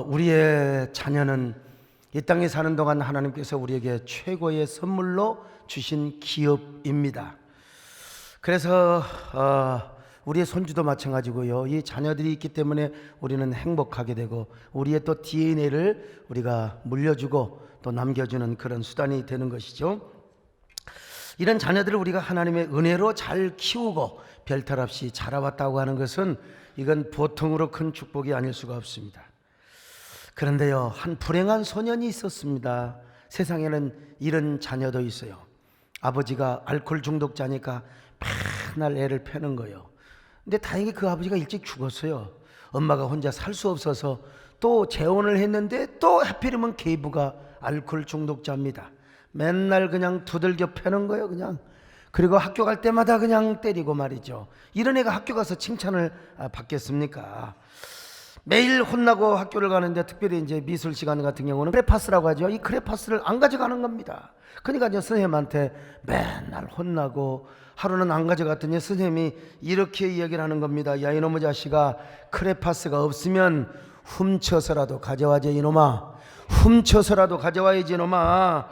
우리의 자녀는 이 땅에 사는 동안 하나님께서 우리에게 최고의 선물로 주신 기업입니다. 그래서 우리의 손주도 마찬가지고요. 이 자녀들이 있기 때문에 우리는 행복하게 되고 우리의 또 DNA를 우리가 물려주고 또 남겨주는 그런 수단이 되는 것이죠. 이런 자녀들을 우리가 하나님의 은혜로 잘 키우고 별탈 없이 자라왔다고 하는 것은 이건 보통으로 큰 축복이 아닐 수가 없습니다. 그런데요, 한 불행한 소년이 있었습니다. 세상에는 이런 자녀도 있어요. 아버지가 알코올 중독자니까 맨날 애를 패는 거예요. 근데 다행히 그 아버지가 일찍 죽었어요. 엄마가 혼자 살 수 없어서 또 재혼을 했는데 또 하필이면 계부가 알코올 중독자입니다. 맨날 그냥 두들겨 패는 거예요, 그냥. 그리고 학교 갈 때마다 그냥 때리고 말이죠. 이런 애가 학교 가서 칭찬을 받겠습니까? 매일 혼나고 학교를 가는데, 특별히 이제 미술 시간 같은 경우는 크레파스라고 하죠. 이 크레파스를 안 가져가는 겁니다. 그러니까 이제 선생님한테 맨날 혼나고, 하루는 안 가져갔더니 선생님이 이렇게 이야기를 하는 겁니다. 야, 이놈의 자식아, 크레파스가 없으면 훔쳐서라도 가져와야지 이놈아. 훔쳐서라도 가져와야지 이놈아.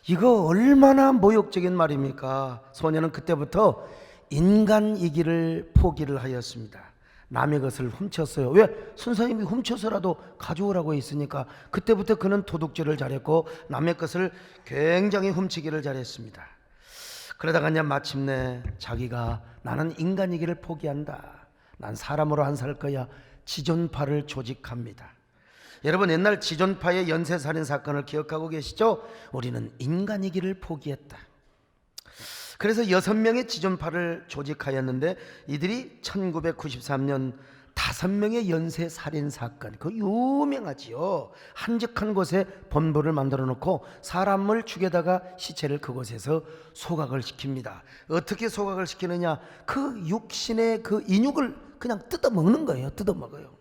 이거 얼마나 모욕적인 말입니까? 소녀는 그때부터 인간이기를 포기를 하였습니다. 남의 것을 훔쳤어요. 왜? 선생님이 훔쳐서라도 가져오라고 했으니까. 그때부터 그는 도둑질을 잘했고 남의 것을 굉장히 훔치기를 잘했습니다. 그러다가 이제 마침내 자기가 나는 인간이기를 포기한다, 난 사람으로 안 살 거야, 지존파를 조직합니다. 여러분, 옛날 지존파의 연쇄살인 사건을 기억하고 계시죠? 우리는 인간이기를 포기했다. 그래서 6명의 지존파를 조직하였는데 이들이 1993년 5명의 연쇄살인 사건, 그 유명하지요. 한적한 곳에 본부를 만들어 놓고 사람을 죽여다가 시체를 그곳에서 소각을 시킵니다. 어떻게 소각을 시키느냐? 그 육신의 그 인육을 그냥 뜯어먹는 거예요. 뜯어먹어요.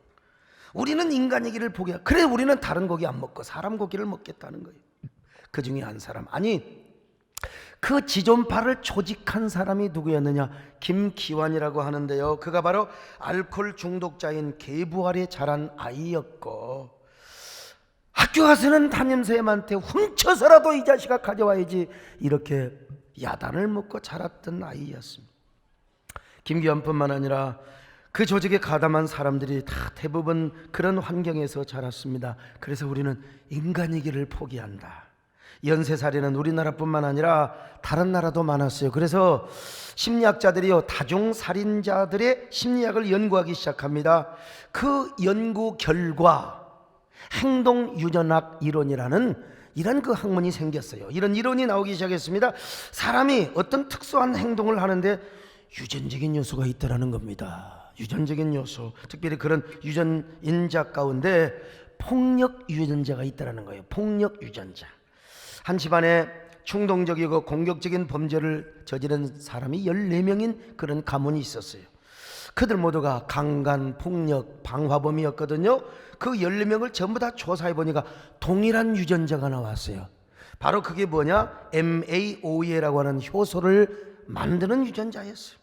우리는 인간이기를 포기해. 그래, 우리는 다른 고기 안 먹고 사람 고기를 먹겠다는 거예요. 그 중에 한 사람, 아니, 그 지존파를 조직한 사람이 누구였느냐? 김기환이라고 하는데요, 그가 바로 알코올 중독자인 계부 아래 자란 아이였고, 학교 가서는 담임선생님한테 훔쳐서라도 이 자식아 가져와야지, 이렇게 야단을 먹고 자랐던 아이였습니다. 김기환뿐만 아니라 그 조직에 가담한 사람들이 다 대부분 그런 환경에서 자랐습니다. 그래서 우리는 인간이기를 포기한다. 연쇄살인은 우리나라뿐만 아니라 다른 나라도 많았어요. 그래서 심리학자들이요, 다중살인자들의 심리학을 연구하기 시작합니다. 그 연구 결과 행동유전학 이론이라는 이런 그 학문이 생겼어요. 이런 이론이 나오기 시작했습니다. 사람이 어떤 특수한 행동을 하는데 유전적인 요소가 있다는 겁니다. 유전적인 요소, 특별히 그런 유전인자 가운데 폭력 유전자가 있다는 거예요. 폭력 유전자. 한 집안에 충동적이고 공격적인 범죄를 저지른 사람이 14명인 그런 가문이 있었어요. 그들 모두가 강간, 폭력, 방화범이었거든요. 그 14명을 전부 다 조사해 보니까 동일한 유전자가 나왔어요. 바로 그게 뭐냐? MAOA라고 하는 효소를 만드는 유전자였어요.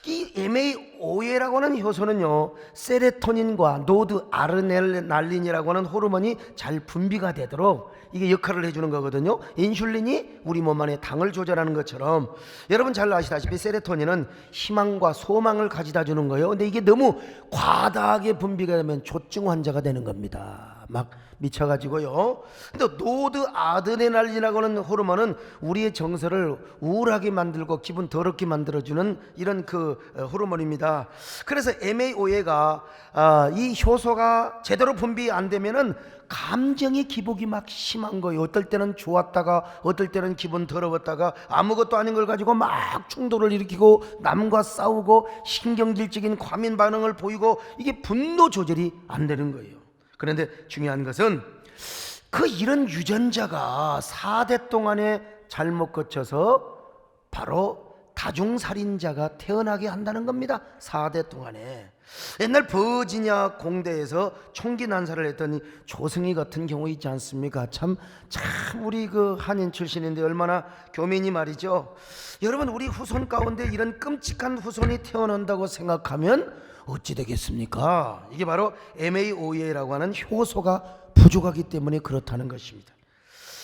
이 MAOA라고 하는 효소는요, 세로토닌과 노드아드레날린이라고 하는 호르몬이 잘 분비가 되도록 이게 역할을 해주는 거거든요. 인슐린이 우리 몸 안에 당을 조절하는 것처럼, 여러분 잘 아시다시피 세로토닌은 희망과 소망을 가져다 주는 거예요. 근데 이게 너무 과다하게 분비가 되면 조증 환자가 되는 겁니다. 막 미쳐가지고요. 근데 노드아드레날린이라고 하는 호르몬은 우리의 정서를 우울하게 만들고 기분 더럽게 만들어주는 이런 그 호르몬입니다. 그래서 MAOA가 이 효소가 제대로 분비 안 되면은 감정의 기복이 막 심한 거예요. 어떨 때는 좋았다가 어떨 때는 기분 더러웠다가 아무것도 아닌 걸 가지고 막 충돌을 일으키고 남과 싸우고 신경질적인 과민 반응을 보이고, 이게 분노 조절이 안 되는 거예요. 그런데 중요한 것은 그 이런 유전자가 4대 동안에 잘못 거쳐서 바로 다중살인자가 태어나게 한다는 겁니다. 4대 동안에. 옛날 버지니아 공대에서 총기 난사를 했더니 조승희 같은 경우 있지 않습니까? 참 우리 그 한인 출신인데 얼마나 교민이 말이죠. 여러분, 우리 후손 가운데 이런 끔찍한 후손이 태어난다고 생각하면 어찌 되겠습니까? 이게 바로 MAOA라고 하는 효소가 부족하기 때문에 그렇다는 것입니다.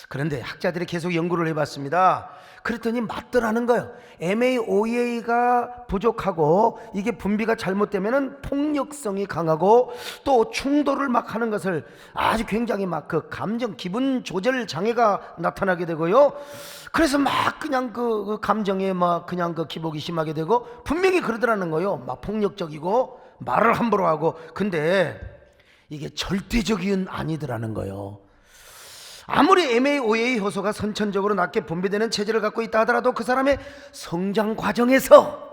그런데 학자들이 계속 연구를 해봤습니다. 그랬더니 맞더라는 거예요. MAOA가 부족하고 이게 분비가 잘못되면은 폭력성이 강하고 또 충돌을 막 하는 것을 아주 굉장히 막 그 감정, 기분 조절 장애가 나타나게 되고요. 그래서 막 그냥 그 감정에 막 그냥 그 기복이 심하게 되고 분명히 그러더라는 거예요. 막 폭력적이고 말을 함부로 하고. 근데 이게 절대적인 아니더라는 거예요. 아무리 MAOA 효소가 선천적으로 낮게 분비되는 체질을 갖고 있다 하더라도 그 사람의 성장 과정에서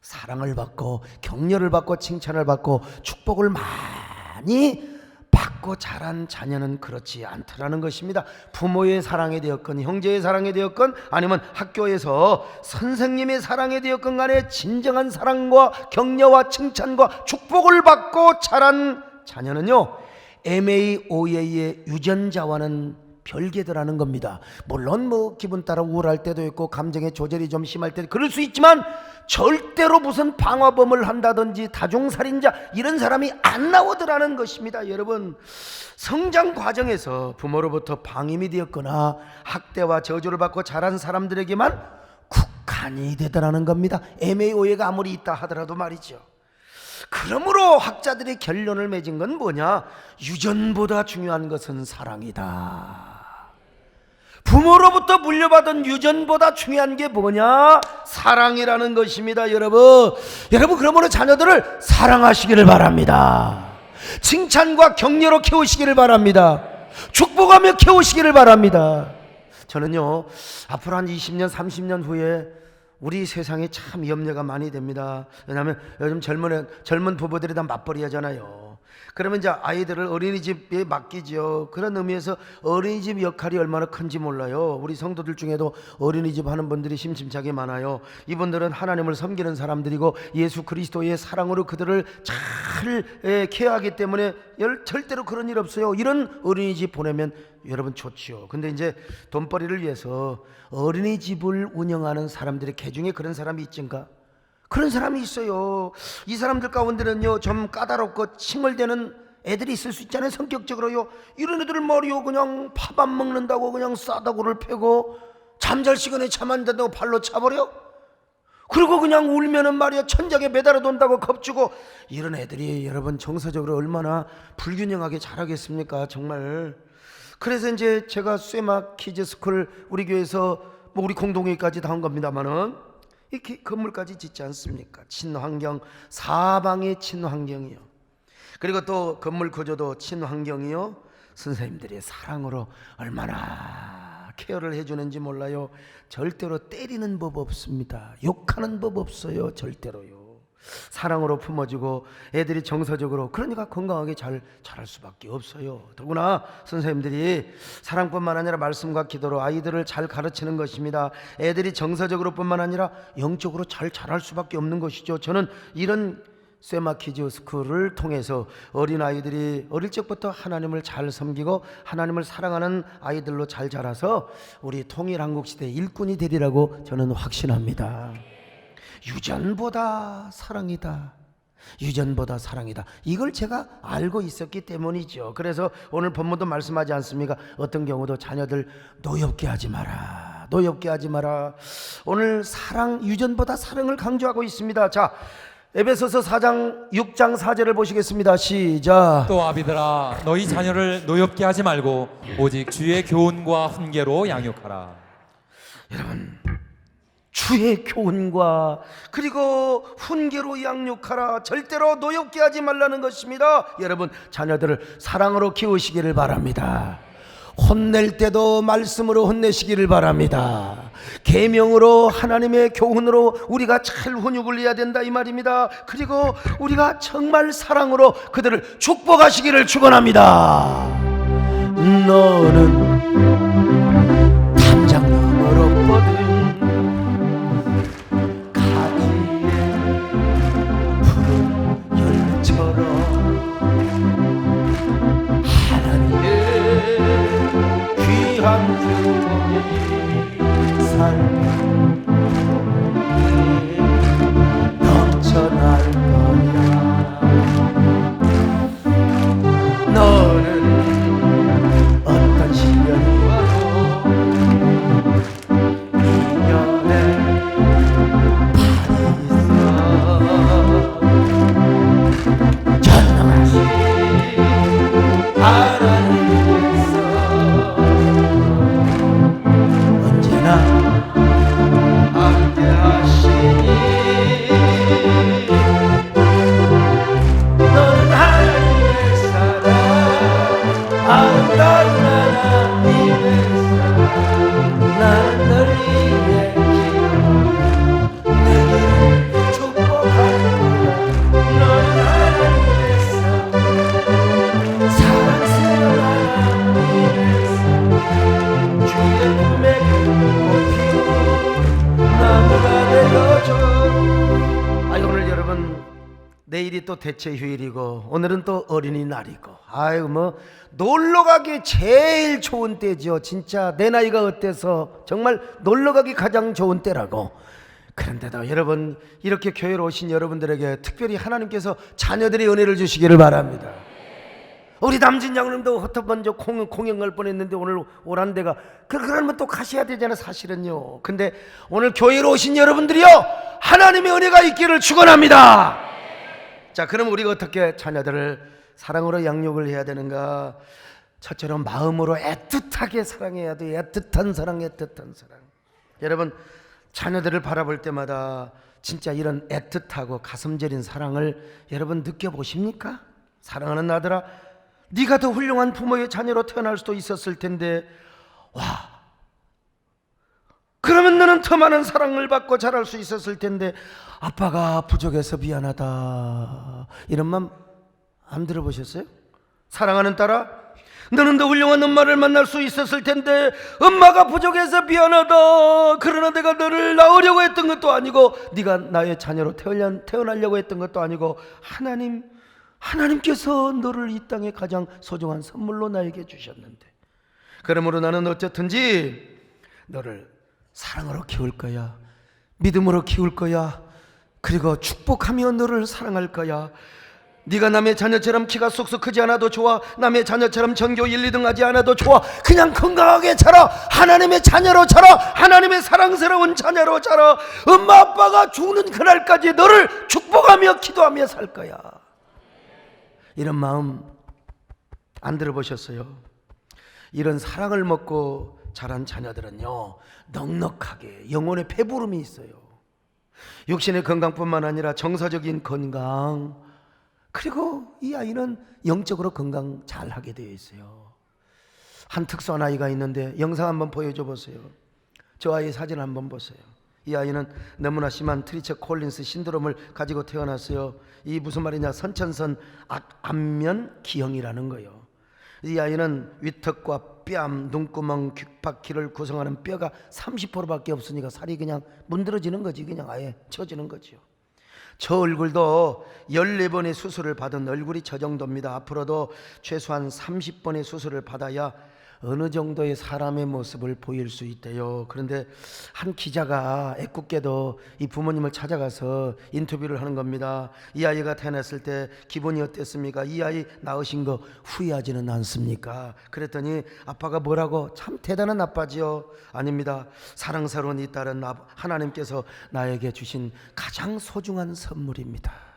사랑을 받고 격려를 받고 칭찬을 받고 축복을 많이 받고 자란 자녀는 그렇지 않더라는 것입니다. 부모의 사랑에 되었건 형제의 사랑에 되었건 아니면 학교에서 선생님의 사랑에 되었건 간에 진정한 사랑과 격려와 칭찬과 축복을 받고 자란 자녀는요, MAOA의 유전자와는 별개더라는 겁니다. 물론 뭐 기분 따라 우울할 때도 있고 감정의 조절이 좀 심할 때 그럴 수 있지만 절대로 무슨 방화범을 한다든지 다중살인자 이런 사람이 안 나오더라는 것입니다. 여러분, 성장 과정에서 부모로부터 방임이 되었거나 학대와 저주를 받고 자란 사람들에게만 국한이 되더라는 겁니다. MAOA가 아무리 있다 하더라도 말이죠. 그러므로 학자들의 결론을 맺은 건 뭐냐? 유전보다 중요한 것은 사랑이다. 부모로부터 물려받은 유전보다 중요한 게 뭐냐? 사랑이라는 것입니다. 여러분 그러므로 자녀들을 사랑하시기를 바랍니다. 칭찬과 격려로 키우시기를 바랍니다. 축복하며 키우시기를 바랍니다. 저는요, 앞으로 한 20년 30년 후에 우리 세상에 참 염려가 많이 됩니다. 왜냐하면 요즘 젊은 부부들이 다 맞벌이 하잖아요. 그러면 이제 아이들을 어린이집에 맡기죠. 그런 의미에서 어린이집 역할이 얼마나 큰지 몰라요. 우리 성도들 중에도 어린이집 하는 분들이 심심찮게 많아요. 이분들은 하나님을 섬기는 사람들이고 예수 그리스도의 사랑으로 그들을 잘 케어하기 때문에 절대로 그런 일 없어요. 이런 어린이집 보내면 여러분 좋지요. 근데 이제 돈벌이를 위해서 어린이집을 운영하는 사람들의 개중에 그런 사람이 있던가? 그런 사람이 있어요. 이 사람들 가운데는요, 좀 까다롭고 칭얼대는 애들이 있을 수 있잖아요. 성격적으로요. 이런 애들을 말이요, 그냥 밥 안 먹는다고 그냥 싸다구를 패고 잠잘 시간에 잠 안 잔다고 발로 차버려. 그리고 그냥 울면은 말이야 천장에 매달아 돈다고 겁주고. 이런 애들이 여러분 정서적으로 얼마나 불균형하게 자라겠습니까? 정말. 그래서 이제 제가 쇠막 키즈스쿨 우리 교회에서 뭐 우리 공동회까지 다 한 겁니다만은 이렇게 건물까지 짓지 않습니까? 친환경, 사방이 친환경이요. 그리고 또 건물 구조도 친환경이요. 선생님들의 사랑으로 얼마나 케어를 해주는지 몰라요. 절대로 때리는 법 없습니다. 욕하는 법 없어요. 절대로요. 사랑으로 품어주고 애들이 정서적으로, 그러니까 건강하게 잘 자랄 수밖에 없어요. 더구나 선생님들이 사랑뿐만 아니라 말씀과 기도로 아이들을 잘 가르치는 것입니다. 애들이 정서적으로 뿐만 아니라 영적으로 잘 자랄 수밖에 없는 것이죠. 저는 이런 쇠마키즈 스쿨을 통해서 어린아이들이 어릴 적부터 하나님을 잘 섬기고 하나님을 사랑하는 아이들로 잘 자라서 우리 통일한국시대의 일꾼이 되리라고 저는 확신합니다. 유전보다 사랑이다. 유전보다 사랑이다. 이걸 제가 알고 있었기 때문이죠. 그래서 오늘 본문도 말씀하지 않습니까? 어떤 경우도 자녀들 노엽게 하지 마라. 노엽게 하지 마라. 오늘 사랑, 유전보다 사랑을 강조하고 있습니다. 자, 에베소서 4장 6장 4절을 보시겠습니다. 시작. 또 아비들아 너희 자녀를 노엽게 하지 말고 오직 주의 교훈과 훈계로 양육하라. 여러분, 주의 교훈과 그리고 훈계로 양육하라. 절대로 노엽게 하지 말라는 것입니다. 여러분, 자녀들을 사랑으로 키우시기를 바랍니다. 혼낼 때도 말씀으로 혼내시기를 바랍니다. 계명으로, 하나님의 교훈으로 우리가 잘 훈육을 해야 된다 이 말입니다. 그리고 우리가 정말 사랑으로 그들을 축복하시기를 축원합니다. 너는 담장 너머로 뻗은 삶이 넘쳐날 거야. 내일이 또 대체 휴일이고 오늘은 또 어린이날이고 아유 뭐 놀러가기 제일 좋은 때죠. 진짜 내 나이가 어때서 정말 놀러가기 가장 좋은 때라고. 그런데도 여러분 이렇게 교회로 오신 여러분들에게 특별히 하나님께서 자녀들의 은혜를 주시기를 바랍니다. 우리 남진 장로님도 헛헛번져 공연 갈 뻔했는데 오늘 오란 데가 그러면 또 가셔야 되잖아 사실은요. 근데 오늘 교회로 오신 여러분들이요 하나님의 은혜가 있기를 축원합니다. 자, 그럼 우리가 어떻게 자녀들을 사랑으로 양육을 해야 되는가? 첫째로 마음으로 애틋하게 사랑해야 돼. 애틋한 사랑. 여러분 자녀들을 바라볼 때마다 진짜 이런 애틋하고 가슴 저린 사랑을 여러분 느껴보십니까? 사랑하는 아들아, 네가 더 훌륭한 부모의 자녀로 태어날 수도 있었을 텐데 와, 그러면 너는 더 많은 사랑을 받고 자랄 수 있었을 텐데 아빠가 부족해서 미안하다 이런 맘 안 들어보셨어요? 사랑하는 딸아, 너는 더 훌륭한 엄마를 만날 수 있었을 텐데 엄마가 부족해서 미안하다. 그러나 내가 너를 낳으려고 했던 것도 아니고 네가 나의 자녀로 태어나려고 했던 것도 아니고 하나님께서 너를 이 땅에 가장 소중한 선물로 나에게 주셨는데 그러므로 나는 어쨌든지 너를 사랑으로 키울 거야. 믿음으로 키울 거야. 그리고 축복하며 너를 사랑할 거야. 네가 남의 자녀처럼 키가 쏙쏙 크지 않아도 좋아. 남의 자녀처럼 전교 1, 2등 하지 않아도 좋아. 그냥 건강하게 자라. 하나님의 자녀로 자라. 하나님의 사랑스러운 자녀로 자라. 엄마 아빠가 죽는 그날까지 너를 축복하며 기도하며 살 거야. 이런 마음 안 들어보셨어요? 이런 사랑을 먹고 자란 자녀들은요 넉넉하게 영혼의 배부름이 있어요. 육신의 건강뿐만 아니라 정서적인 건강, 그리고 이 아이는 영적으로 건강 잘 하게 되어 있어요. 한 특수한 아이가 있는데 영상 한번 보여줘 보세요. 저 아이 사진 한번 보세요. 이 아이는 너무나 심한 트리처 콜린스 신드롬을 가지고 태어났어요. 이 무슨 말이냐, 선천성 안면 기형이라는 거예요. 이 아이는 위턱과 뺨, 눈구멍, 귓바퀴를 구성하는 뼈가 30%밖에 없으니까 살이 그냥 문드러지는 거지. 그냥 아예 처지는 거죠. 저 얼굴도 14번의 수술을 받은 얼굴이 저 정도입니다. 앞으로도 최소한 30번의 수술을 받아야 어느 정도의 사람의 모습을 보일 수 있대요. 그런데 한 기자가 애꿎게도 이 부모님을 찾아가서 인터뷰를 하는 겁니다. 이 아이가 태어났을 때 기분이 어땠습니까? 이 아이 낳으신 거 후회하지는 않습니까? 그랬더니 아빠가 뭐라고? 참 대단한 아빠지요. 아닙니다. 사랑스러운 이 딸은 하나님께서 나에게 주신 가장 소중한 선물입니다.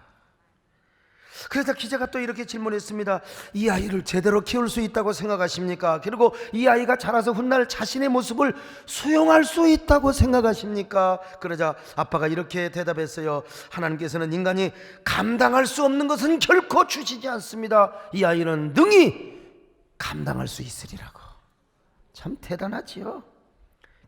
그래서 기자가 또 이렇게 질문했습니다. 이 아이를 제대로 키울 수 있다고 생각하십니까? 그리고 이 아이가 자라서 훗날 자신의 모습을 수용할 수 있다고 생각하십니까? 그러자 아빠가 이렇게 대답했어요. 하나님께서는 인간이 감당할 수 없는 것은 결코 주시지 않습니다. 이 아이는 능히 감당할 수 있으리라고. 참 대단하지요.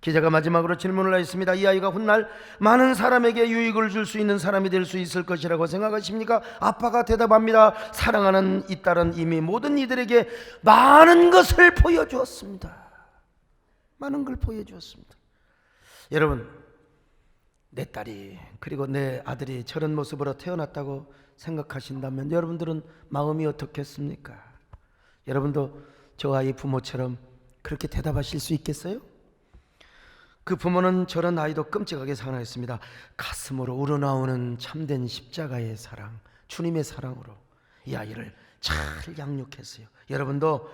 기자가 마지막으로 질문을 했습니다. 이 아이가 훗날 많은 사람에게 유익을 줄 수 있는 사람이 될 수 있을 것이라고 생각하십니까? 아빠가 대답합니다. 사랑하는 이 딸은 이미 모든 이들에게 많은 것을 보여주었습니다. 많은 걸 보여주었습니다. 여러분, 내 딸이 그리고 내 아들이 저런 모습으로 태어났다고 생각하신다면 여러분들은 마음이 어떻겠습니까? 여러분도 저 아이 부모처럼 그렇게 대답하실 수 있겠어요? 그 부모는 저런 아이도 끔찍하게 사랑했습니다. 가슴으로 우러나오는 참된 십자가의 사랑, 주님의 사랑으로 이 아이를 잘 양육했어요. 여러분도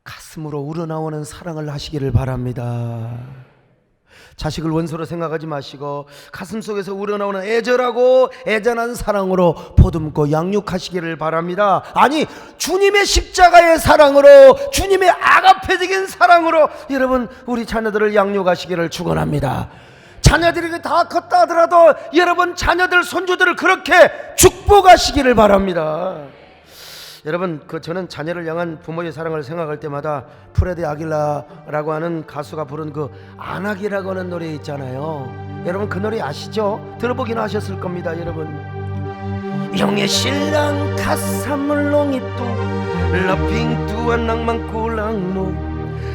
가슴으로 우러나오는 사랑을 하시기를 바랍니다. 자식을 원수로 생각하지 마시고 가슴속에서 우러나오는 애절하고 애잔한 사랑으로 보듬고 양육하시기를 바랍니다. 아니, 주님의 십자가의 사랑으로, 주님의 아가페적인 사랑으로 여러분 우리 자녀들을 양육하시기를 축원합니다. 자녀들이 다 컸다 하더라도 여러분 자녀들, 손주들을 그렇게 축복하시기를 바랍니다. 여러분, 저는 자녀를 향한 부모의 사랑을 생각할 때마다 프레드 아길라라고 하는 가수가 부른 그 안악이라고 하는 노래 있잖아요. 여러분 그 노래 아시죠? 들어보긴 하셨을 겁니다. 여러분, 용의 신랑 카사물롱이 또 라핑 tuan nang mangkulang mo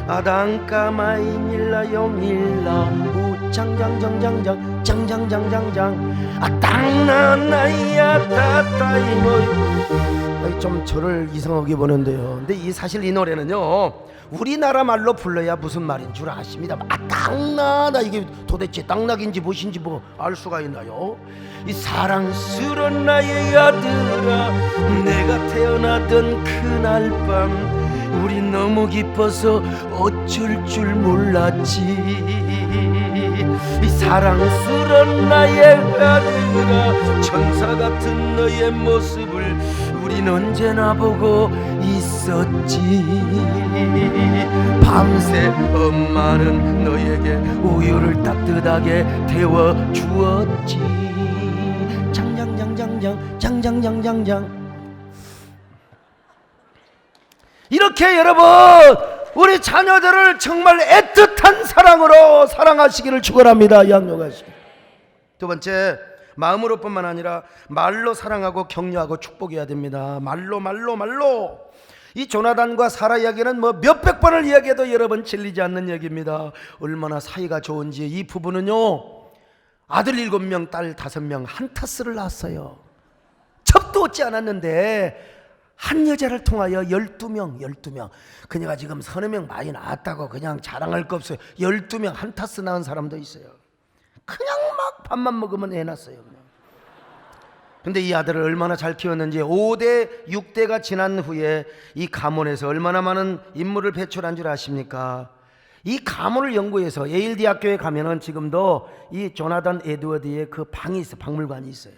adang kamay nila yung ilang 장장장장장 장장장장장 아 땅나나야 따따이모. 좀 저를 이상하게 보는데요. 근데 이 사실 이 노래는요 우리나라 말로 불러야 무슨 말인 줄 아십니다. 아 땅나나 이게 도대체 땅나기인지 무엇인지 뭐 알 수가 있나요? 이 사랑스런 나의 아들아 내가 태어나던 그날 밤 우리 너무 기뻐서 어쩔 줄 몰랐지. 이 사랑스런 나의 아들아 천사 같은 너의 모습을 우린 언제나 보고 있었지. 밤새 엄마는 너에게 우유를 따뜻하게 데워주었지. 장장장장장 장장장장장. 이렇게 여러분 우리 자녀들을 정말 애틋한 사랑으로 사랑하시기를 축원합니다. 양육하시기. 두 번째, 마음으로 뿐만 아니라 말로 사랑하고 격려하고 축복해야 됩니다. 말로. 이 조나단과 사라 이야기는 뭐 몇백 번을 이야기해도 여러분 질리지 않는 얘기입니다. 얼마나 사이가 좋은지. 이 부부는요 아들 7명 딸 5명 한 타스를 낳았어요. 첩도 얻지 않았는데 한 여자를 통하여 12명. 그녀가 지금 서너 명 많이 낳았다고 그냥 자랑할 거 없어요. 12명 한 타스 낳은 사람도 있어요. 그냥 막 밥만 먹으면 애 낳았어요. 근데 이 아들을 얼마나 잘 키웠는지 5대 6대가 지난 후에 이 가문에서 얼마나 많은 인물을 배출한 줄 아십니까? 이 가문을 연구해서 예일 대학교에 가면은 지금도 이 조나단 에드워드의 그 방이 있어요. 박물관이 있어요.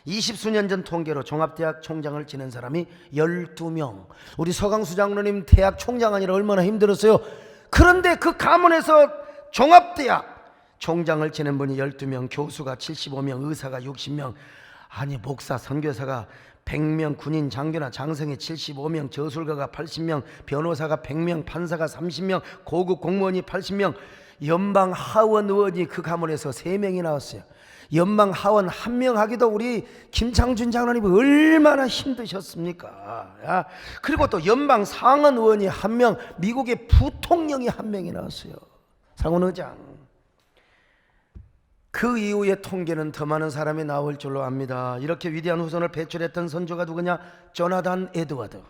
20수년 전 통계로 종합대학 총장을 지낸 사람이 12명. 우리 서강수 장로님 대학 총장 아니라 얼마나 힘들었어요. 그런데 그 가문에서 종합대학 총장을 지낸 분이 12명, 교수가 75명, 의사가 60명, 아니 목사, 선교사가 100명, 군인, 장교나 장성이 75명, 저술가가 80명, 변호사가 100명, 판사가 30명, 고급 공무원이 80명, 연방 하원 의원이 그 가문에서 3명이 나왔어요. 연방 하원 1명 하기도 우리 김창준 장로님이 얼마나 힘드셨습니까? 야, 그리고 또 연방 상원 의원이 1명, 미국의 부통령이 1명이 나왔어요. 상원 의장. 그 이후에 통계는 더 많은 사람이 나올 줄로 압니다. 이렇게 위대한 후손을 배출했던 선조가 누구냐? 조나단 에드워드.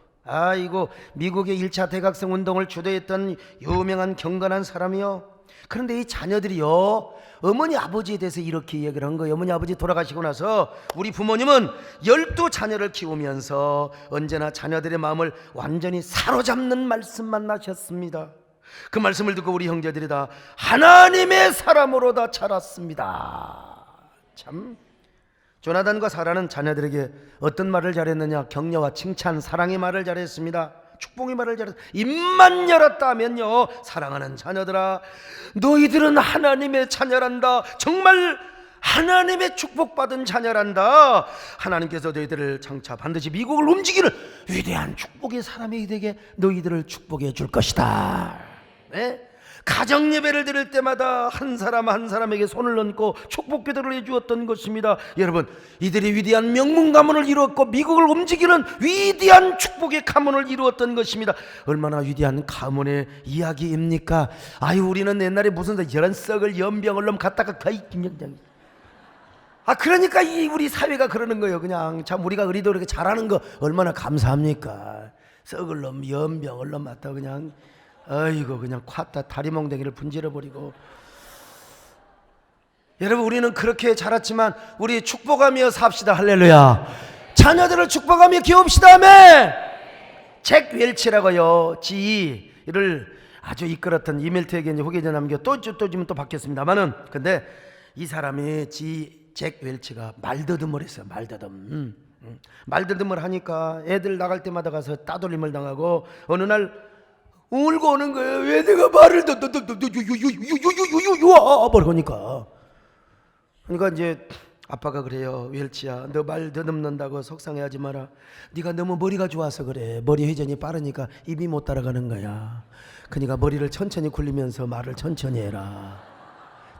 이거 미국의 1차 대각성 운동을 주도했던 유명한 경건한 사람이요. 그런데 이 자녀들이요 어머니 아버지에 대해서 이렇게 이야기를 한 거예요. 어머니 아버지 돌아가시고 나서 우리 부모님은 12자녀를 키우면서 언제나 자녀들의 마음을 완전히 사로잡는 말씀만 하셨습니다. 그 말씀을 듣고 우리 형제들이 다 하나님의 사람으로 다 자랐습니다. 참, 조나단과 사라는 자녀들에게 어떤 말을 잘했느냐? 격려와 칭찬, 사랑의 말을 잘했습니다. 축복의 말을 잘했습니다. 입만 열었다면요, 사랑하는 자녀들아, 너희들은 하나님의 자녀란다. 정말 하나님의 축복받은 자녀란다. 하나님께서 너희들을 장차 반드시 미국을 움직이는 위대한 축복의 사람이 되게 너희들을 축복해 줄 것이다. 네? 가정 예배를 드릴 때마다 한 사람 한 사람에게 손을 얹고 축복 기도를 해주었던 것입니다. 여러분, 이들이 위대한 명문 가문을 이루었고 미국을 움직이는 위대한 축복의 가문을 이루었던 것입니다. 얼마나 위대한 가문의 이야기입니까? 아유, 우리는 옛날에 무슨 이런 썩을 연병을 놈 갖다가 거의 김영장. 그러니까 이 우리 사회가 그러는 거예요. 그냥 참 우리가 우리도 이렇게 잘하는 거 얼마나 감사합니까? 썩을 놈 연병을 놈 갖다 그냥 아이고 그냥 콱다 다리몽댕이를 분질러버리고. 여러분, 우리는 그렇게 자랐지만 우리 축복하며 삽시다. 할렐루야. 자녀들을 축복하며 키웁시다. 아멘. 잭 웰치라고요, 지를 아주 이끌었던 이멜트에게 이제 후계자 남겨 또 지금 또 바뀌었습니다만은, 근데 이 사람이 잭 웰치가 말더듬을 했어요. 말더듬을 하니까 애들 나갈 때마다 가서 따돌림을 당하고 어느 날 울고 오는 거예요. 왜 내가 말을 그러니까 이제 아빠가 그래요. 웰치야, 너 말 더듬는다고 속상해하지 마라. 네가 너무 머리가 좋아서 그래. 머리 회전이 빠르니까 입이 못 따라가는 거야. 그러니까 머리를 천천히 굴리면서 말을 천천히 해라.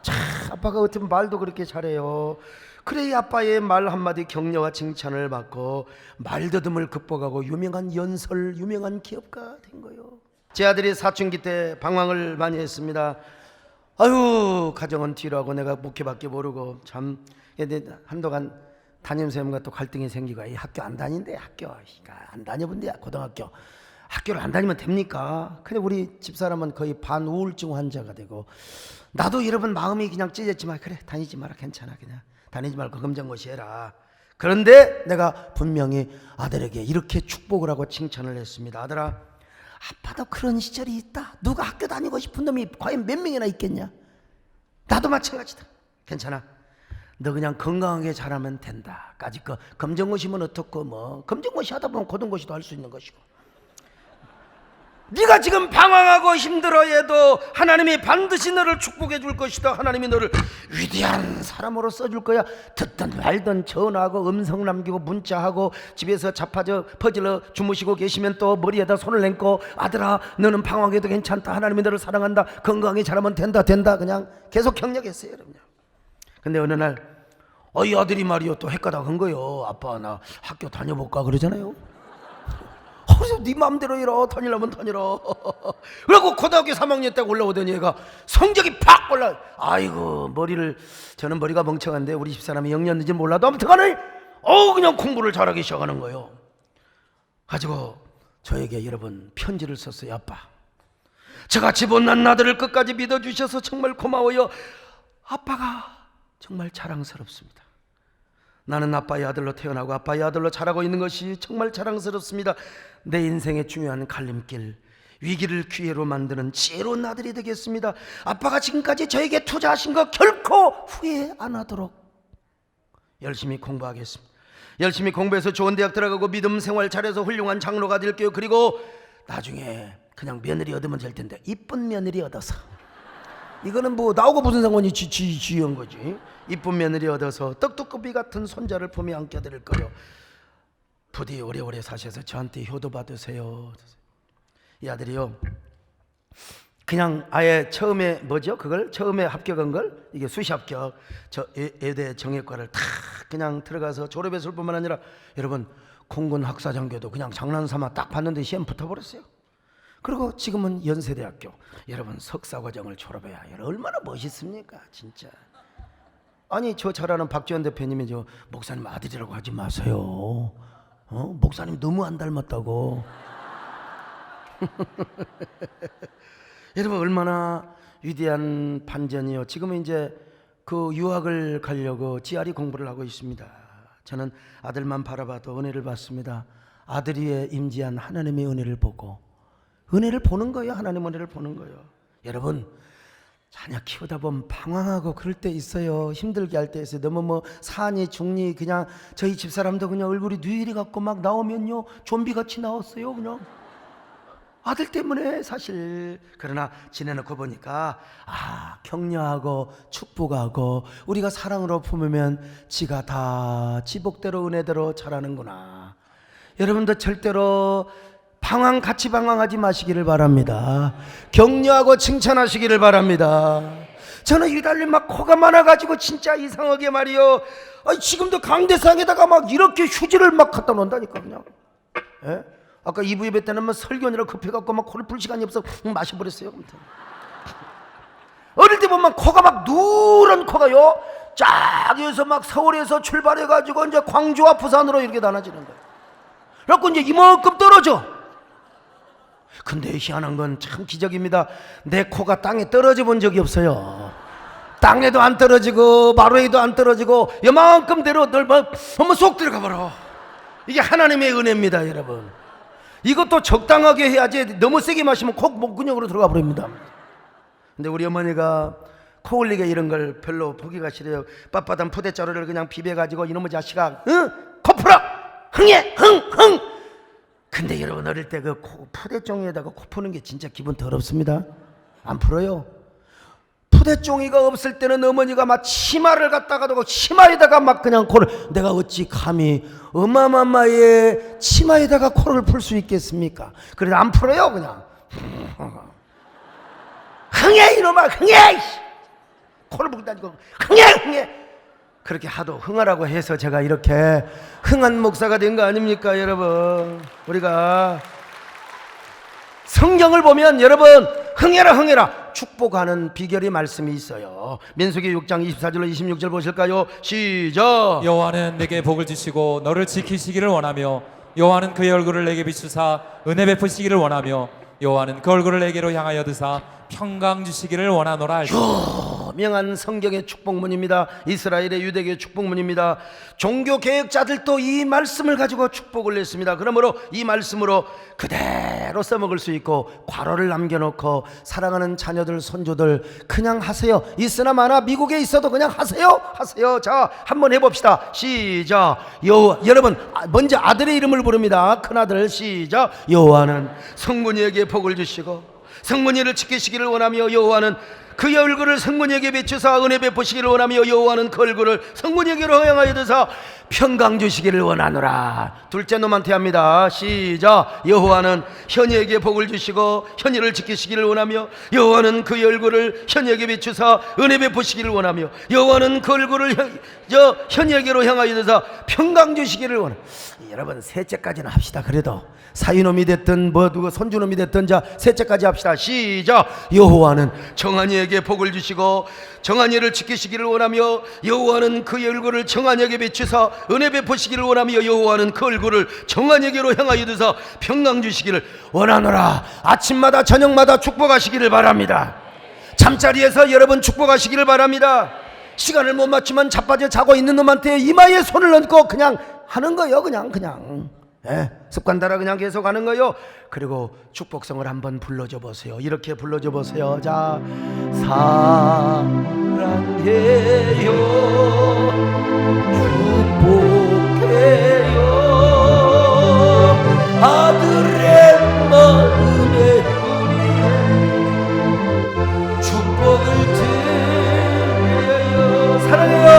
참, 아빠가 어떻게 말도 그렇게 잘해요. 그래, 이 아빠의 말 한마디 격려와 칭찬을 받고 말더듬을 극복하고 유명한 연설, 유명한 기업가 된 거예요. 제 아들이 사춘기 때 방황을 많이 했습니다. 아유, 가정은 뒤로 하고 내가 목회밖에 모르고 참 한동안 담임선생님과 또 갈등이 생기고, 이 학교 안 다닌대, 학교 안 다녀본대, 고등학교 학교를 안 다니면 됩니까? 근데 우리 집사람은 거의 반우울증 환자가 되고, 나도 여러분 마음이 그냥 찢었지만, 그래 다니지 마라, 괜찮아, 그냥 다니지 말고 검정고시 해라. 그런데 내가 분명히 아들에게 이렇게 축복을 하고 칭찬을 했습니다. 아들아, 아빠도 그런 시절이 있다. 누가 학교 다니고 싶은 놈이 과연 몇 명이나 있겠냐? 나도 마찬가지다. 괜찮아, 너 그냥 건강하게 자라면 된다. 까짓 거 검정고시면 어떻고, 뭐 검정고시 하다 보면 고등고시도 할 수 있는 것이고, 네가 지금 방황하고 힘들어해도 하나님이 반드시 너를 축복해 줄 것이다. 하나님이 너를 위대한 사람으로 써줄 거야. 듣든 말든 전화하고 음성 남기고 문자하고 집에서 자빠져 퍼질러 주무시고 계시면 또 머리에다 손을 얹고, 아들아 너는 방황해도 괜찮다. 하나님이 너를 사랑한다. 건강히 자라면 된다. 그냥 계속 격려했어요, 여러분. 근데 어느 날 이 아들이 말이요 또 헷가닥 한 거요. 아빠 나 학교 다녀볼까 그러잖아요. 그래서 네 마음대로 해라. 다니려면 다니라. 그리고 고등학교 3학년 때 올라오더니 얘가 성적이 팍 올라. 아이고, 저는 머리가 멍청한데 우리 집사람이 영년인지 몰라도 아무튼 간에 그냥 공부를 잘하기 시작하는 거예요. 가지고 저에게 여러분 편지를 썼어요. 아빠, 저같이 못난 아들을 끝까지 믿어주셔서 정말 고마워요. 아빠가 정말 자랑스럽습니다. 나는 아빠의 아들로 태어나고 아빠의 아들로 자라고 있는 것이 정말 자랑스럽습니다. 내 인생의 중요한 갈림길, 위기를 기회로 만드는 지혜로운 아들이 되겠습니다. 아빠가 지금까지 저에게 투자하신 거 결코 후회 안 하도록 열심히 공부하겠습니다. 열심히 공부해서 좋은 대학 들어가고 믿음 생활 잘해서 훌륭한 장로가 될게요. 그리고 나중에 그냥 며느리 얻으면 될 텐데, 이쁜 며느리 얻어서, 이거는 뭐 나하고 무슨 상관이 지은 거지. 이쁜 며느리 얻어서 떡두꺼비 같은 손자를 품에 안겨 드릴 거요. 부디 오래오래 사셔서 저한테 효도 받으세요. 이 아들이요, 그냥 아예 처음에 처음에 합격한 걸, 이게 수시 합격, 저 예대 정예과를 다 그냥 들어가서 졸업했을 뿐만 아니라 여러분 공군 학사장교도 그냥 장난삼아 딱 봤는데 시험 붙어버렸어요. 그리고 지금은 연세대학교 여러분 석사과정을 졸업해야, 여러분 얼마나 멋있습니까 진짜. 아니 저 잘 아는 박지원 대표님이 저 목사님 아들이라고 하지 마세요. 목사님 너무 안 닮았다고. 여러분 얼마나 위대한 반전이요. 지금은 이제 그 유학을 가려고 GRE 공부를 하고 있습니다. 저는 아들만 바라봐도 은혜를 받습니다. 아들 위에 임재한 하나님의 은혜를 보고, 은혜를 보는 거예요. 하나님 은혜를 보는 거예요. 여러분 자녀 키우다 보면 방황하고 그럴 때 있어요. 힘들게 할 때 있어요. 너무 뭐 산이 중리, 그냥 저희 집사람도 그냥 얼굴이 뉘리 갖고 막 나오면요 좀비같이 나왔어요. 그냥 아들 때문에 사실. 그러나 지내놓고 보니까 격려하고 축복하고 우리가 사랑으로 품으면 지가 다 지복대로 은혜대로 자라는구나. 여러분도 절대로 같이 방황하지 마시기를 바랍니다. 격려하고 칭찬하시기를 바랍니다. 저는 이달리 막 코가 많아가지고 진짜 이상하게 말이요, 지금도 강대상에다가 막 이렇게 휴지를 막 갖다 놓는다니까 그냥. 예? 아까 2부 예배 때는 뭐 설교하느라 급해갖고 막 코를 풀 시간이 없어 마셔버렸어요. 어릴 때 보면 코가 막 누런 코가요 쫙 여기서 막 서울에서 출발해가지고 이제 광주와 부산으로 이렇게 나눠지는 거예요. 그래갖고 이제 이만큼 떨어져. 근데 희한한 건 참 기적입니다. 내 코가 땅에 떨어져 본 적이 없어요. 땅에도 안 떨어지고 마루에도 안 떨어지고 요만큼 대로 한번 쏙 들어가 봐라. 이게 하나님의 은혜입니다. 여러분 이것도 적당하게 해야지 너무 세게 마시면 코 목근육으로 들어가 버립니다. 근데 우리 어머니가 코 흘리게 이런 걸 별로 보기가 싫어요. 빳빳한 푸대자루를 그냥 비벼가지고 이놈의 자식아 코 풀어 흥해 흥. 근데 여러분 어릴 때 그 푸대종이에다가 코 푸는 게 진짜 기분 더럽습니다. 안 풀어요. 푸대종이가 없을 때는 어머니가 막 치마를 갖다가 두고 치마에다가 막 그냥 코를, 내가 어찌 감히 어마마마의 치마에다가 코를 풀 수 있겠습니까? 그래도 안 풀어요. 그냥 흥해 이놈아 흥해, 코를 불고 다니고 흥해. 그렇게 하도 흥하라고 해서 제가 이렇게 흥한 목사가 된 거 아닙니까? 여러분 우리가 성경을 보면 여러분 흥해라 축복하는 비결이 말씀이 있어요. 민수기 6장 24절로 26절 보실까요? 시작. 여호와는 내게 복을 주시고 너를 지키시기를 원하며 여호와는 그의 얼굴을 내게 비추사 은혜 베푸시기를 원하며 여호와는 그 얼굴을 내게로 향하여 드사 평강 주시기를 원하노라 할지어다. 유명한 성경의 축복문입니다. 이스라엘의 유대교의 축복문입니다. 종교 개혁자들도 이 말씀을 가지고 축복을 냈습니다. 그러므로 이 말씀으로 그대로 써먹을 수 있고 괄호를 남겨놓고 사랑하는 자녀들 손주들 그냥 하세요. 있으나 마나 미국에 있어도 그냥 하세요. 자, 한번 해봅시다. 시작. 여러분 먼저 아들의 이름을 부릅니다. 큰아들. 시작. 여호와는 성문이에게 복을 주시고 성문이를 지키시기를 원하며 여호와는 그의 얼굴을 성문이에게 비추사 은혜 베푸시기를 원하며 여호와는 그 얼굴을 성문이에게로 향하여 드사 평강 주시기를 원하노라. 둘째 놈한테 합니다. 시작. 여호와는 현이에게 복을 주시고 현이를 지키시기를 원하며 여호와는 그의 얼굴을 현이에게 비추사 은혜 베푸시기를 원하며 여호와는 그 얼굴을 현이에게로 향하여 드사 평강 주시기를 원하노라. 여러분 셋째까지는 합시다. 그래도 사위놈이 됐든 누구 손주놈이 됐든 자 셋째까지 합시다. 시작. 여호와는 정한이에게 복을 주시고 정한이를 지키시기를 원하며 여호와는 그의 얼굴을 정한이에게 비추사 은혜 베푸시기를 원하며 여호와는 그 얼굴을 정한이에게로 향하여 드사 평강 주시기를 원하노라. 아침마다 저녁마다 축복하시기를 바랍니다. 잠자리에서 여러분 축복하시기를 바랍니다. 시간을 못 맞추면 자빠져 자고 있는 놈한테 이마에 손을 얹고 그냥 하는 거요. 그냥 습관 따라 그냥 계속 하는 거요. 그리고 축복성을 한번 불러줘 보세요. 이렇게 불러줘 보세요. 자, 사랑해요, 축복해요, 아들의 마음에 축복을 드려요. 사랑해요,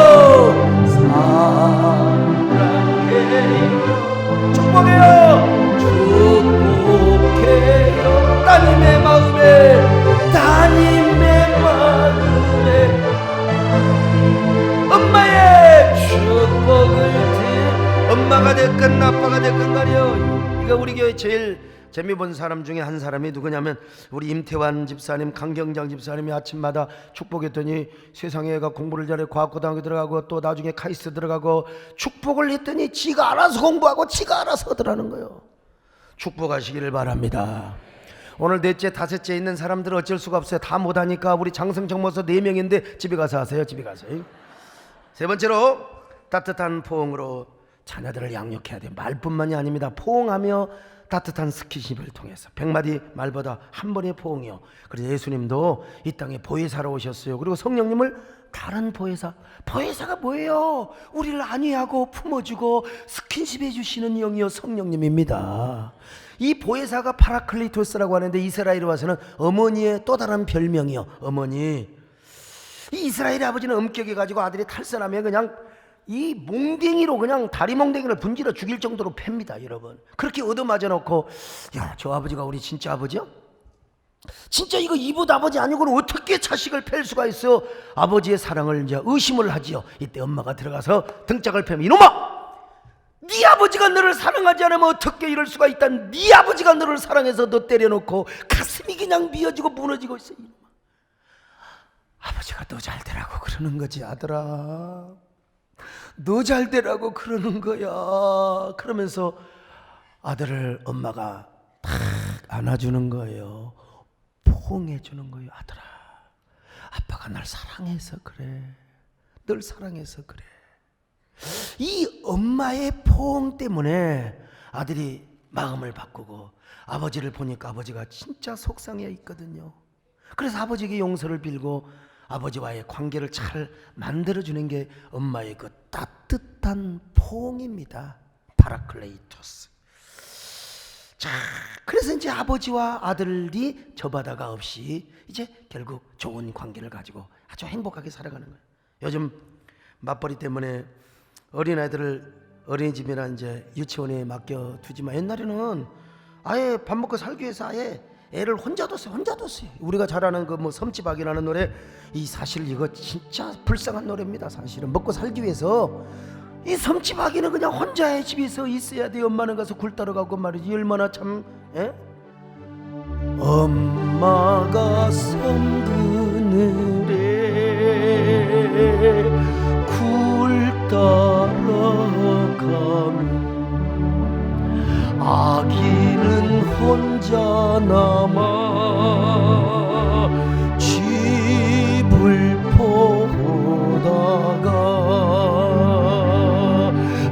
축복해요, 축복해요, 따님의 마음에 엄마의 축복을 엄마가 됐건 아빠가 됐건 말이요. 이거 우리 교회 제일 재미 본 사람 중에 한 사람이 누구냐면 우리 임태환 집사님, 강경장 집사님이 아침마다 축복했더니 세상에 애가 공부를 잘해 과학고등학교 들어가고 또 나중에 카이스트 들어가고 축복을 했더니 지가 알아서 공부하고 지가 알아서 얻으라는 거예요. 축복하시기를 바랍니다. 오늘 넷째 다섯째 있는 사람들은 어쩔 수가 없어요. 다 못하니까 우리 장성 정모서 4명인데 집에 가서 하세요. 집에 가서. 세 번째로 따뜻한 포옹으로 자녀들을 양육해야 돼요. 말뿐만이 아닙니다. 포옹하며 따뜻한 스킨십을 통해서 100마디 말보다 한 번의 포옹이요. 그래서 예수님도 이 땅에 보혜사로 오셨어요. 그리고 성령님을 다른 보혜사가 뭐예요? 우리를 안위하고 품어주고 스킨십 해주시는 영이요 성령님입니다. 이 보혜사가 파라클리토스라고 하는데 이스라엘에 와서는 어머니의 또 다른 별명이요. 어머니. 이 이스라엘의 아버지는 엄격해 가지고 아들이 탈선하면 그냥 이 몽댕이로 그냥 다리 몽댕이를 분질러 죽일 정도로 팹니다. 여러분 그렇게 얻어맞아 놓고 야, 저 아버지가 우리 진짜 아버지야? 진짜 이거 이붓 아버지 아니고는 어떻게 자식을 팰 수가 있어? 아버지의 사랑을 이제 의심을 하지요. 이때 엄마가 들어가서 등짝을 펴면 이놈아! 네 아버지가 너를 사랑하지 않으면 어떻게 이럴 수가 있다. 네 아버지가 너를 사랑해서 너 때려놓고 가슴이 그냥 미어지고 무너지고 있어. 이놈아. 아버지가 너 잘 되라고 그러는 거지 아들아. 너 잘 되라고 그러는 거야. 그러면서 아들을 엄마가 탁 안아주는 거예요. 포옹해주는 거예요. 아들아, 아빠가 날 사랑해서 그래. 널 사랑해서 그래. 이 엄마의 포옹 때문에 아들이 마음을 바꾸고 아버지를 보니까 아버지가 진짜 속상해 있거든요. 그래서 아버지에게 용서를 빌고 아버지와의 관계를 잘 만들어주는 게 엄마의 그 따뜻한 포옹입니다. 파라클레이토스. 자, 그래서 이제 아버지와 아들이 저바다가 없이 이제 결국 좋은 관계를 가지고 아주 행복하게 살아가는 거예요. 요즘 맞벌이 때문에 어린아이들을 어린이집이나 이제 유치원에 맡겨두지만 옛날에는 아예 밥 먹고 살기 위해서 아예 애를 혼자 뒀어요. 우리가 잘 아는 그 뭐 섬지박이라는 노래, 이 사실 이거 진짜 불쌍한 노래입니다. 사실은 먹고 살기 위해서 이 섬지박이는 그냥 혼자 집에서 있어야 돼요. 엄마는 가서 굴 따러 가고 말이지. 얼마나 참 엄마가 섬 그늘에 굴 따라가면 아기는 혼자 남아 집을 보다가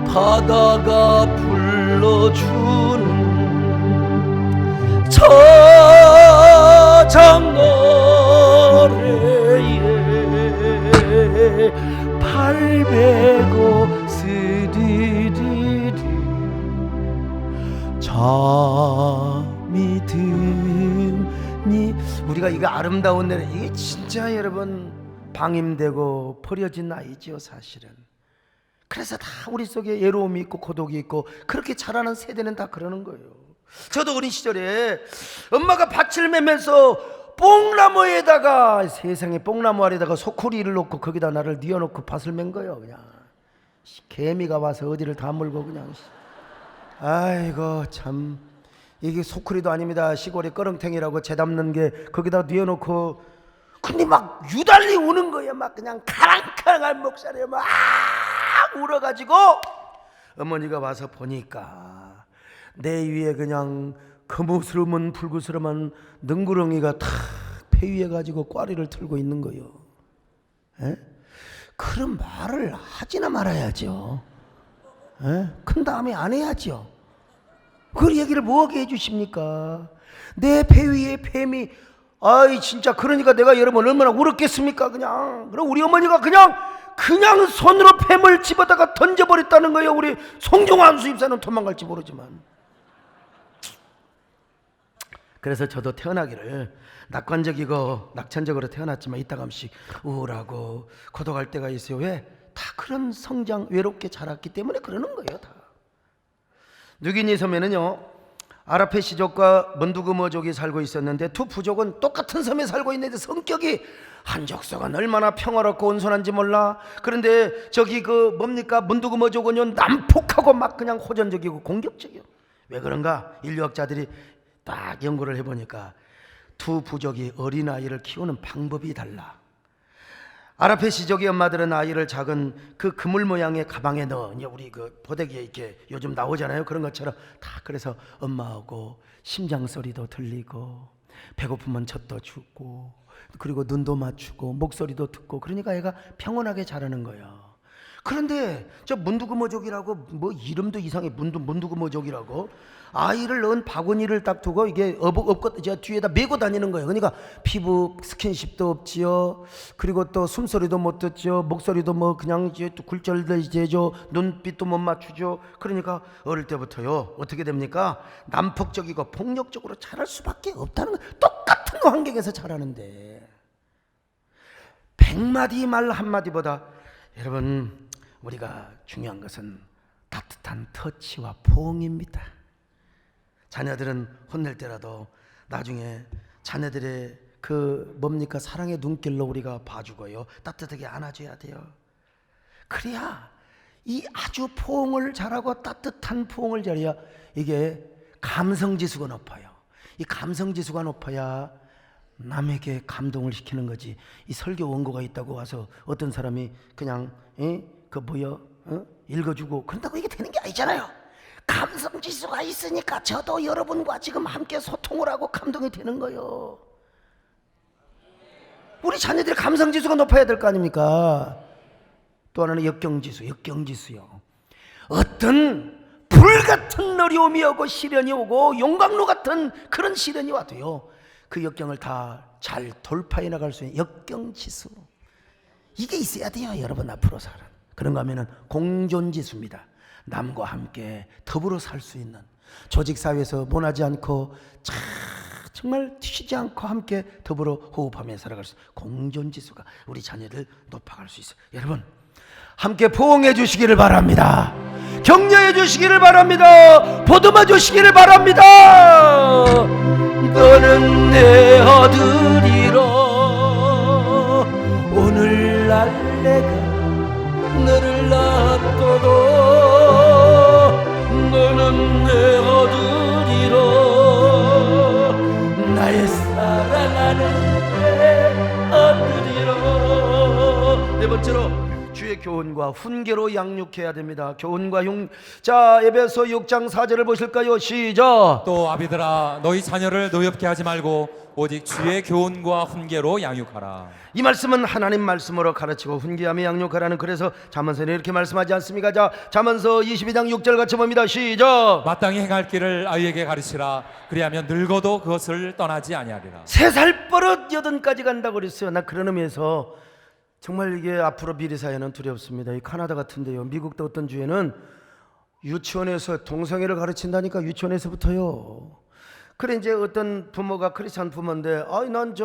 바다가 불러주는 저장노래에 발베고 스리리리 잠이 드니. 우리가 이거 아름다운 노래, 이게 진짜 여러분 방임되고 버려진 아이지요 사실은. 그래서 다 우리 속에 외로움이 있고 고독이 있고 그렇게 자라는 세대는 다 그러는 거예요. 저도 어린 시절에 엄마가 밭을 매면서 뽕나무에다가, 세상에 뽕나무 아래다가 소쿠리를 놓고 거기다 나를 뉘어놓고 밭을 맨 거예요. 그냥 개미가 와서 어디를 다 물고 그냥. 아이고 참, 이게 소쿠리도 아닙니다. 시골에 꺼렁탱이라고 재 담는 게 거기다 뉘어놓고, 근데 막 유달리 우는 거예요. 막 그냥 카랑카랑한 목소리에 막 울어가지고 어머니가 와서 보니까 내 위에 그냥 거무스름은 불구스름한 능구렁이가 탁 폐 위에 가지고 꽈리를 틀고 있는 거예요. 에? 그런 말을 하지나 말아야죠. 에? 큰 다음에 안 해야죠. 그 얘기를 뭐하게 해주십니까? 내 배 위에 뱀이, 아이 진짜, 그러니까 내가 여러분 얼마나 울었겠습니까? 그냥 그럼 우리 어머니가 그냥 손으로 뱀을 집어다가 던져버렸다는 거예요. 우리 송종환 수입사는 도망갈지 모르지만. 그래서 저도 태어나기를 낙관적이고 낙천적으로 태어났지만 이따금씩 우울하고 고독할 때가 있어요. 왜? 다 그런 성장, 외롭게 자랐기 때문에 그러는 거예요. 다. 누기니 섬에는요 아라페시족과 먼두그머족이 살고 있었는데, 두 부족은 똑같은 섬에 살고 있는데 성격이, 한 족속은 얼마나 평화롭고 온순한지 몰라. 그런데 저기 그 뭡니까 먼두그머족은요 난폭하고 막 그냥 호전적이고 공격적이요. 왜 그런가? 인류학자들이 딱 연구를 해보니까 두 부족이 어린아이를 키우는 방법이 달라. 아라페시족의 엄마들은 아이를 작은 그 그물 모양의 가방에 넣어, 이제 우리 그 보대기에 이렇게 요즘 나오잖아요. 그런 것처럼 다. 그래서 엄마하고 심장 소리도 들리고 배고프면 젖도 주고 그리고 눈도 맞추고 목소리도 듣고, 그러니까 애가 평온하게 자라는 거야. 그런데 저 문두구머족이라고, 뭐 이름도 이상해. 문두구머족이라고 아이를 넣은 바구니를 딱 두고 이게 저 뒤에다 메고 다니는 거예요. 그러니까 피부 스킨십도 없지요. 그리고 또 숨소리도 못 듣죠. 목소리도 뭐 그냥 이제 굴절되죠. 눈빛도 못 맞추죠. 그러니까 어릴 때부터요 어떻게 됩니까? 난폭적이고 폭력적으로 자랄 수밖에 없다는 거예요. 똑같은 환경에서 자라는데 100마디 말 한마디보다 여러분 우리가 중요한 것은 따뜻한 터치와 포옹입니다. 자녀들은 혼낼 때라도 나중에 자녀들의 그 뭡니까 사랑의 눈길로 우리가 봐주고요 따뜻하게 안아줘야 돼요. 그래야 이 아주 포옹을 잘하고 따뜻한 포옹을 잘해야 이게 감성지수가 높아요. 이 감성지수가 높아야 남에게 감동을 시키는 거지. 이 설교 원고가 있다고 와서 어떤 사람이 그냥 그 뭐요 읽어주고 그런다고 이게 되는 게 아니잖아요. 감성지수가 있으니까 저도 여러분과 지금 함께 소통을 하고 감동이 되는 거예요. 우리 자녀들이 감성지수가 높아야 될 거 아닙니까? 또 하나는 역경지수요. 어떤 불같은 어려움이 오고 시련이 오고 용광로 같은 그런 시련이 와도요 그 역경을 다 잘 돌파해 나갈 수 있는 역경지수, 이게 있어야 돼요 여러분 앞으로 살아. 그런가 하면은 공존지수입니다. 남과 함께 더불어 살 수 있는, 조직사회에서 모나지 않고 정말 쉬지 않고 함께 더불어 호흡하며 살아갈 수 있는 공존지수가 우리 자녀들 높아갈 수 있어요. 여러분 함께 포옹해 주시기를 바랍니다. 격려해 주시기를 바랍니다. 보듬어 주시기를 바랍니다. 너는 내 아들이라 오늘날 내가 너를 낳고도 너는 내 아들이라 주의 교훈과 훈계로 양육해야 됩니다. 교훈과 자, 에베소 6장 4절을 보실까요? 시작. 또 아비들아 너희 자녀를 노엽게 하지 말고 오직 주의 교훈과 훈계로 양육하라. 이 말씀은 하나님 말씀으로 가르치고 훈계하며 양육하라는, 그래서 잠언서는 이렇게 말씀하지 않습니까? 자, 잠언서 22장 6절 같이 봅니다. 시작. 마땅히 행할 길을 아이에게 가르치라. 그리하면 늙어도 그것을 떠나지 아니하리라. 3살 버릇 80까지 간다고 그랬어요. 나 그런 의미에서 정말 이게 앞으로 미래 사회는 두렵습니다. 이 카나다 같은데요, 미국도 어떤 주에는 유치원에서 동성애를 가르친다니까, 유치원에서부터요. 그래 이제 어떤 부모가 크리스찬 부모인데, 난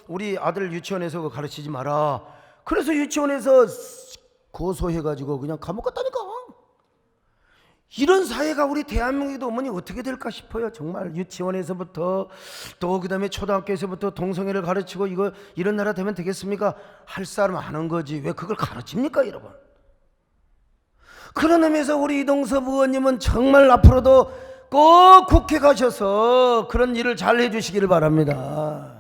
우리 아들 유치원에서 그거 가르치지 마라. 그래서 유치원에서 고소해가지고 그냥 감옥 갔다니까. 이런 사회가 우리 대한민국에도 어머니 어떻게 될까 싶어요. 정말 유치원에서부터 또 그다음에 초등학교에서부터 동성애를 가르치고 이런 나라 되면 되겠습니까? 할 사람 하는 거지 왜 그걸 가르칩니까, 여러분? 그런 의미에서 우리 이동섭 의원님은 정말 앞으로도 꼭 국회 가셔서 그런 일을 잘 해주시기를 바랍니다.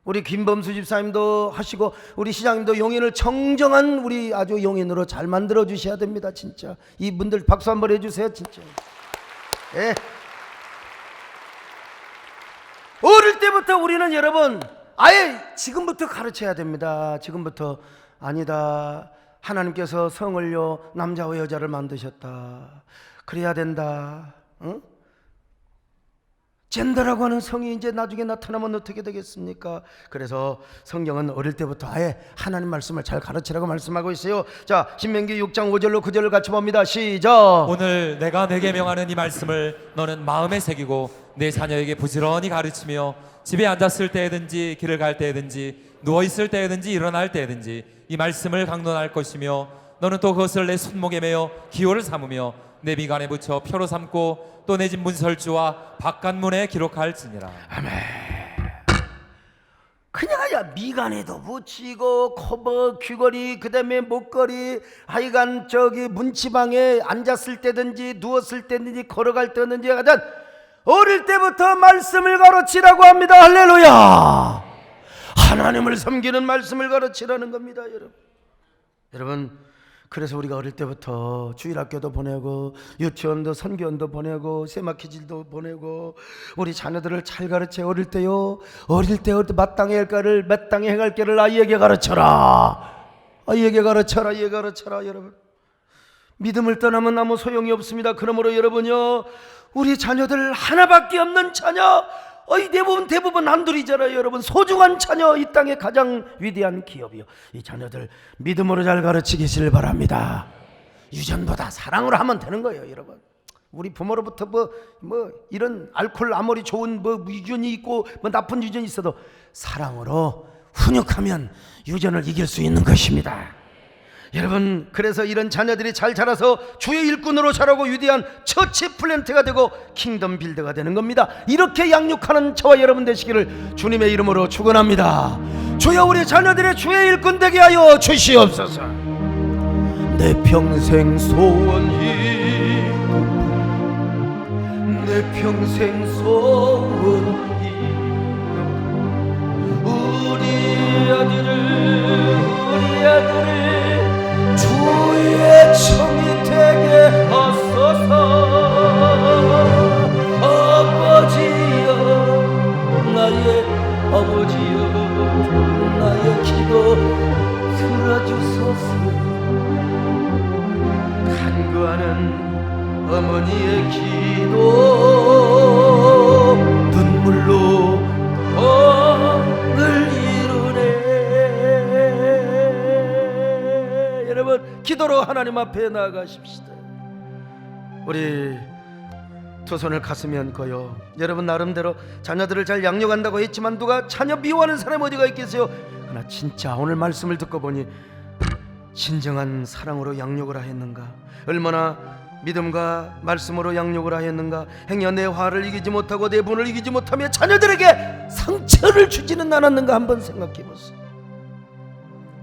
우리 김범수 집사님도 하시고 우리 시장님도 용인을 정정한 우리 아주 용인으로 잘 만들어 주셔야 됩니다. 진짜 이분들 박수 한번 해주세요. 진짜. 예. 어릴 때부터 우리는 여러분 아예 지금부터 가르쳐야 됩니다. 지금부터. 아니다, 하나님께서 성을요 남자와 여자를 만드셨다, 그래야 된다. 응? 젠더라고 하는 성이 이제 나중에 나타나면 어떻게 되겠습니까? 그래서 성경은 어릴 때부터 아예 하나님 말씀을 잘 가르치라고 말씀하고 있어요. 자, 신명기 6장 5절로 9절을 같이 봅니다. 시작. 오늘 내가 내게 명하는 이 말씀을 너는 마음에 새기고 내 자녀에게 부지런히 가르치며 집에 앉았을 때든지 길을 갈 때든지 누워 있을 때든지 일어날 때든지 이 말씀을 강론할 것이며 너는 또 그것을 내 손목에 매어 기호를 삼으며 내 미간에 붙여 표로 삼고 또 내 집 문설주와 바깥문에 기록할지니라. 아멘. 그냥 미간에도 붙이고 커버, 귀걸이, 그 다음에 목걸이, 하여간 문지방에 앉았을 때든지 누웠을 때든지 걸어갈 때든지 하여튼 어릴 때부터 말씀을 가르치라고 합니다. 할렐루야. 하나님을 섬기는 말씀을 가르치라는 겁니다, 여러분. 여러분, 그래서 우리가 어릴 때부터 주일학교도 보내고 유치원도 선교원도 보내고 세마키질도 보내고 우리 자녀들을 잘 가르쳐. 어릴 때 마땅히 행할 길을 아이에게 가르쳐라. 아이에게 가르쳐라. 여러분, 믿음을 떠나면 아무 소용이 없습니다. 그러므로 여러분요, 우리 자녀들 하나밖에 없는 자녀, 대부분 남들이잖아요. 여러분, 소중한 자녀, 이 땅의 가장 위대한 기업이요. 이 자녀들 믿음으로 잘 가르치기를 바랍니다. 유전보다 사랑으로 하면 되는 거예요, 여러분. 우리 부모로부터 이런 알코올 아무리 좋은 유전이 있고 나쁜 유전이 있어도 사랑으로 훈육하면 유전을 이길 수 있는 것입니다. 여러분, 그래서 이런 자녀들이 잘 자라서 주의 일꾼으로 자라고 위대한 처치 플랜트가 되고 킹덤 빌더가 되는 겁니다. 이렇게 양육하는 저와 여러분 되시기를 주님의 이름으로 축원합니다. 주여, 우리 자녀들의 주의 일꾼 되게 하여 주시옵소서. 내 평생 소원이, 내 평생 소원이 우리 아들을 주의 청이 되게 하소서. 아버지여, 나의 아버지여, 나의 기도 들어주소서. 간구하는 어머니의 기도 눈물로 을 이루네. 여러분, 기도로 하나님 앞에 나아가십시다. 우리 두 손을 가슴에 얹고요. 여러분, 나름대로 자녀들을 잘 양육한다고 했지만 누가 자녀 미워하는 사람이 어디가 있겠어요? 그러나 진짜 오늘 말씀을 듣고 보니 진정한 사랑으로 양육을 하였는가, 얼마나 믿음과 말씀으로 양육을 하였는가. 행여 내 화를 이기지 못하고 내 분을 이기지 못하며 자녀들에게 상처를 주지는 않았는가 한번 생각해 보세요.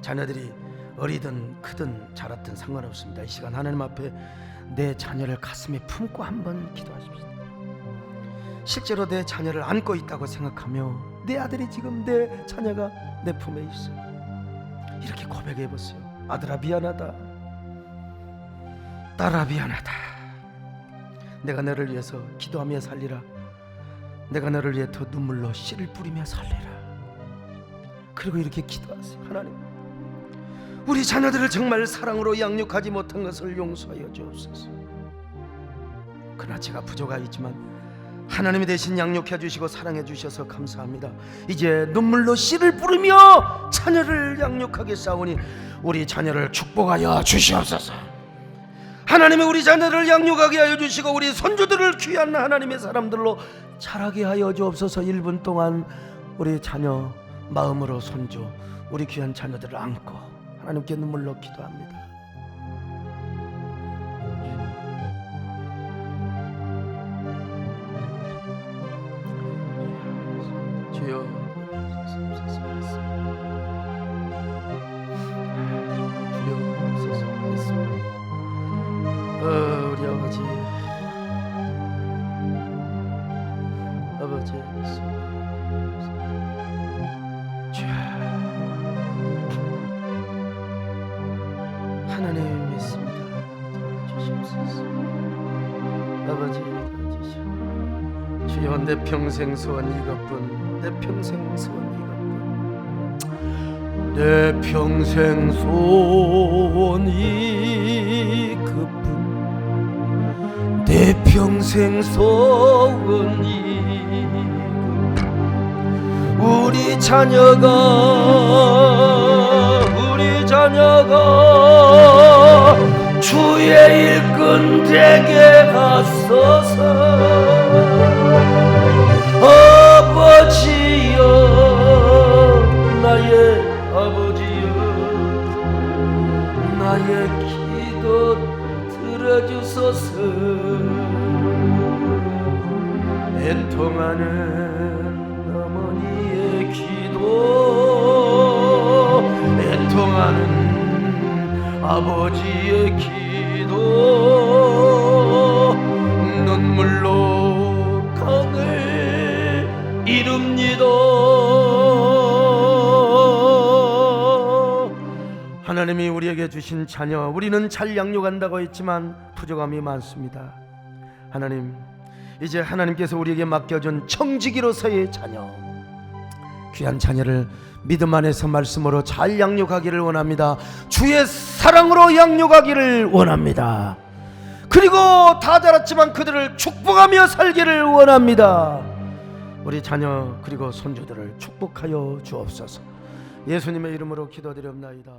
자녀들이 어리든 크든 자랐든 상관없습니다. 이 시간 하나님 앞에 내 자녀를 가슴에 품고 한번 기도하십시오. 실제로 내 자녀를 안고 있다고 생각하며 내 아들이 지금 내 자녀가 내 품에 있어요. 이렇게 고백해 보세요. 아들아 미안하다, 딸아 미안하다. 내가 너를 위해서 기도하며 살리라. 내가 너를 위해 더 눈물로 씨를 뿌리며 살리라. 그리고 이렇게 기도하세요. 하나님, 우리 자녀들을 정말 사랑으로 양육하지 못한 것을 용서하여 주옵소서. 그러나 제가 부족하지만 하나님이 대신 양육해 주시고 사랑해 주셔서 감사합니다. 이제 눈물로 씨를 뿌리며 자녀를 양육하겠사오니 우리 자녀를 축복하여 주시옵소서. 하나님이 우리 자녀를 양육하게 하여 주시고 우리 손주들을 귀한 하나님의 사람들로 자라게 하여 주옵소서. 1분 동안 우리 자녀 마음으로 손주, 우리 귀한 자녀들을 안고 하나님께 눈물로 기도합니다. 주여, 우리 아버지, 하나님 믿습니다. 도와주시옵소서. 아버지 도와주시오. 주여, 내 평생 소원 이것뿐, 내 평생 소원 이것뿐, 내 평생 소원이 그뿐, 내 평생 소원이 우리 자녀가 주의 일꾼 되게 하소서. 아버지여, 나의 아버지여, 나의 기도 들어주소서. 애통하는 어머니의 기도, 애통하는 아버지의 기도, 눈물로 강을 이룹니다. 하나님이 우리에게 주신 자녀, 우리는 잘 양육한다고 했지만 부족함이 많습니다. 하나님, 이제 하나님께서 우리에게 맡겨준 청지기로서의 자녀, 귀한 자녀를 믿음 안에서 말씀으로 잘 양육하기를 원합니다. 주의 사랑으로 양육하기를 원합니다. 그리고 다 자랐지만 그들을 축복하며 살기를 원합니다. 우리 자녀 그리고 손주들을 축복하여 주옵소서. 예수님의 이름으로 기도드립니다.